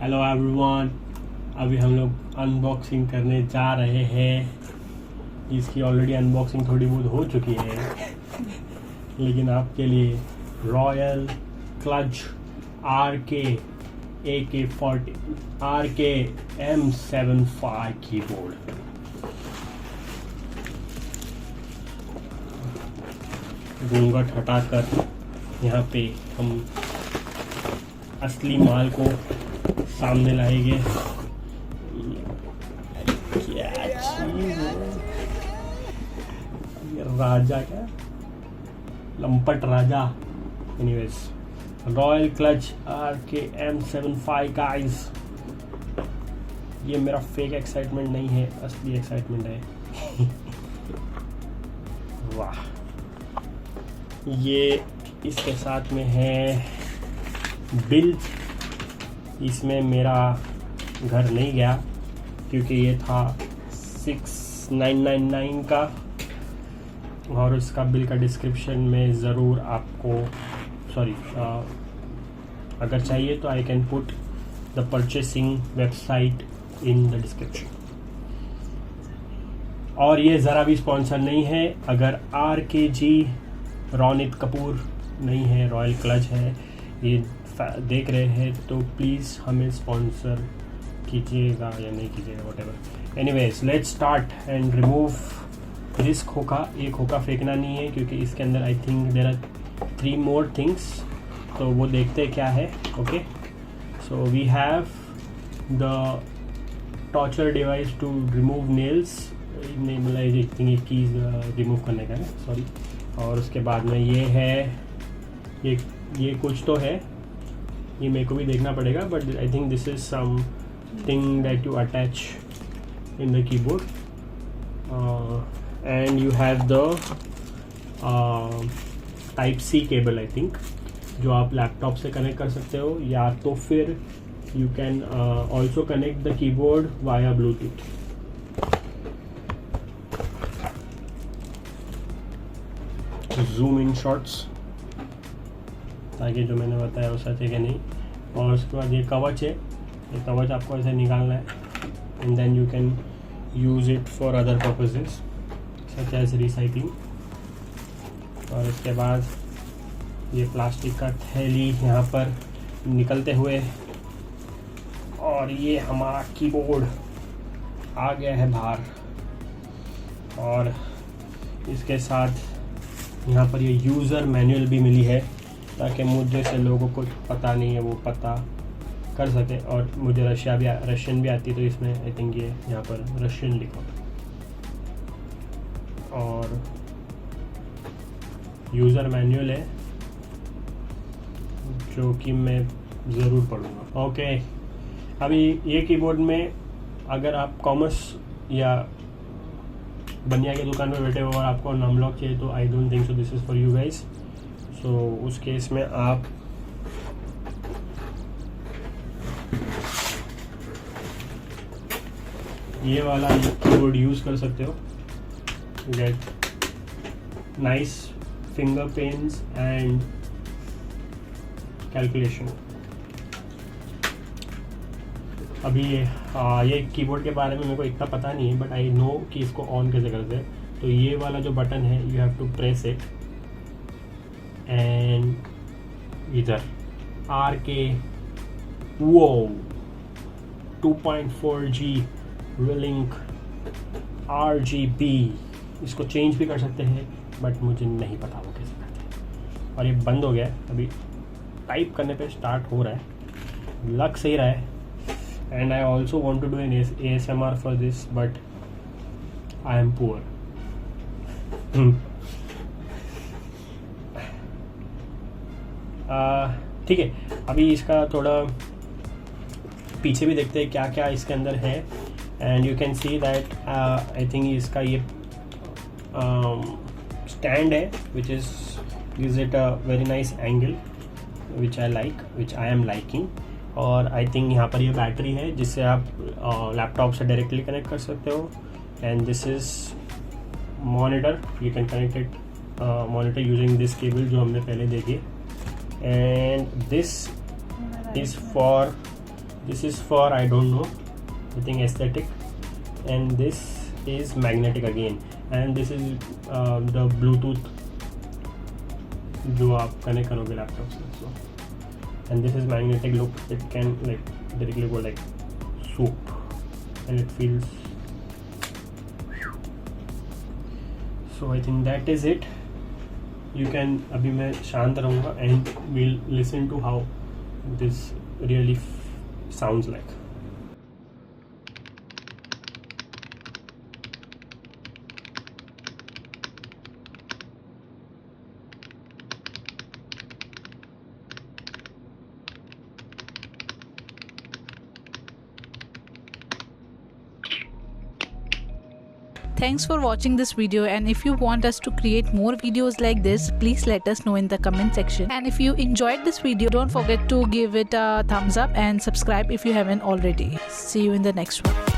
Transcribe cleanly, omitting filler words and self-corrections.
Hello everyone, अभी हम लोग अनबॉक्सिंग करने जा रहे हैं। इसकी ऑलरेडी अनबॉक्सिंग थोड़ी बहुत हो चुकी है, लेकिन आपके लिए royal Kludge RK M75 keyboard. घूंघट हटाकर यहाँ पे हम असली माल को सामने लाएंगे। क्या चीज है ये, राजा क्या लंपट राजा। Anyways, Royal Kludge RK M75 guys. ये मेरा फेक एक्साइटमेंट नहीं है, असली एक्साइटमेंट है। वाह, ये इसके साथ में है बिल। इसमें मेरा घर नहीं गया क्योंकि ये था 6999 का, और इसका बिल का डिस्क्रिप्शन में ज़रूर आपको अगर चाहिए तो I can put the purchasing website in the description. और ये ज़रा भी स्पॉन्सर नहीं है। अगर RKG रोनित कपूर नहीं है, रॉयल क्लच है, ये देख रहे हैं तो प्लीज़ हमें स्पॉन्सर कीजिएगा या नहीं कीजिएगा, whatever. Anyways, let's start and remove this खोखा। ये खोखा फेंकना नहीं है क्योंकि इसके अंदर I think there are 3 more things, तो वो देखते हैं क्या है। Okay, so we have the torture device to remove nails. Keys remove करने का है, सॉरी। और उसके बाद में ये है, ये कुछ तो है, ये मेरे को भी देखना पड़ेगा, but I think this is something that you attach in the keyboard. And you have the Type-C cable, I think, जो आप लैपटॉप से कनेक्ट कर सकते हो, या तो फिर you can also connect the keyboard via Bluetooth. Zoom in shots, ताकि जो मैंने बताया वो सच है कि नहीं। और उसके बाद ये कवच है, ये कवच आपको ऐसे निकालना है, and then you can use it for other purposes such as recycling. और उसके बाद ये प्लास्टिक का थैली यहाँ पर निकलते हुए, और ये हमारा कीबोर्ड आ गया है बाहर। और इसके साथ यहाँ पर ये यूज़र मैनुअल भी मिली है, ताकि मुझे से लोगों को पता नहीं है वो पता कर सके। और मुझे रशियन भी आती है, तो इसमें आई थिंक ये यहाँ पर रशियन लिखा। और यूज़र मैनुअल है जो कि मैं ज़रूर पढ़ूँगा। ओके, अभी ये कीबोर्ड में अगर आप कॉमर्स या बनिया की दुकान में बैठे हो और आपको नमलॉक चाहिए, तो I don't think so this is for you guys. So उस केस में आप ये वाला कीबोर्ड यूज़ कर सकते हो। Get nice finger pens and calculation. अभी ये कीबोर्ड के बारे में मेरे को इतना पता नहीं है, बट आई नो कि इसको ऑन कैसे करते हैं। तो ये वाला जो बटन है, you have to press it, and इधर RK 2.4G Relink RGB, इसको चेंज भी कर सकते हैं, बट मुझे नहीं पता वो कैसे करते हैं। और ये बंद हो गया है, अभी टाइप करने पे स्टार्ट हो रहा है, लग सही रहा है। And I also want to do an ASMR for this, but I am poor. ठीक है, अभी इसका थोड़ा पीछे भी देखते हैं क्या क्या इसके अंदर है। And you can see that I think इसका ये स्टैंड है, which gives it a very nice angle, which I am liking. और आई थिंक यहाँ पर ये बैटरी है जिससे आप लैपटॉप से डायरेक्टली कनेक्ट कर सकते हो। And this is monitor, you can connect it monitor using this cable जो हमने पहले देखी। And this is for This is for, I don't know, I think aesthetic, and this is magnetic again, and this is the Bluetooth जो आप connect करोगे laptop से. So and this is magnetic. Look, it can like directly go like swoop, and it feels. So I think that is it. You can, अभी मैं शांत रहूँगा and we'll listen to how this really sounds like. Thanks for watching this video, and if you want us to create more videos like this, please let us know in the comment section. And if you enjoyed this video, don't forget to give it a thumbs up and subscribe if you haven't already. See you in the next one.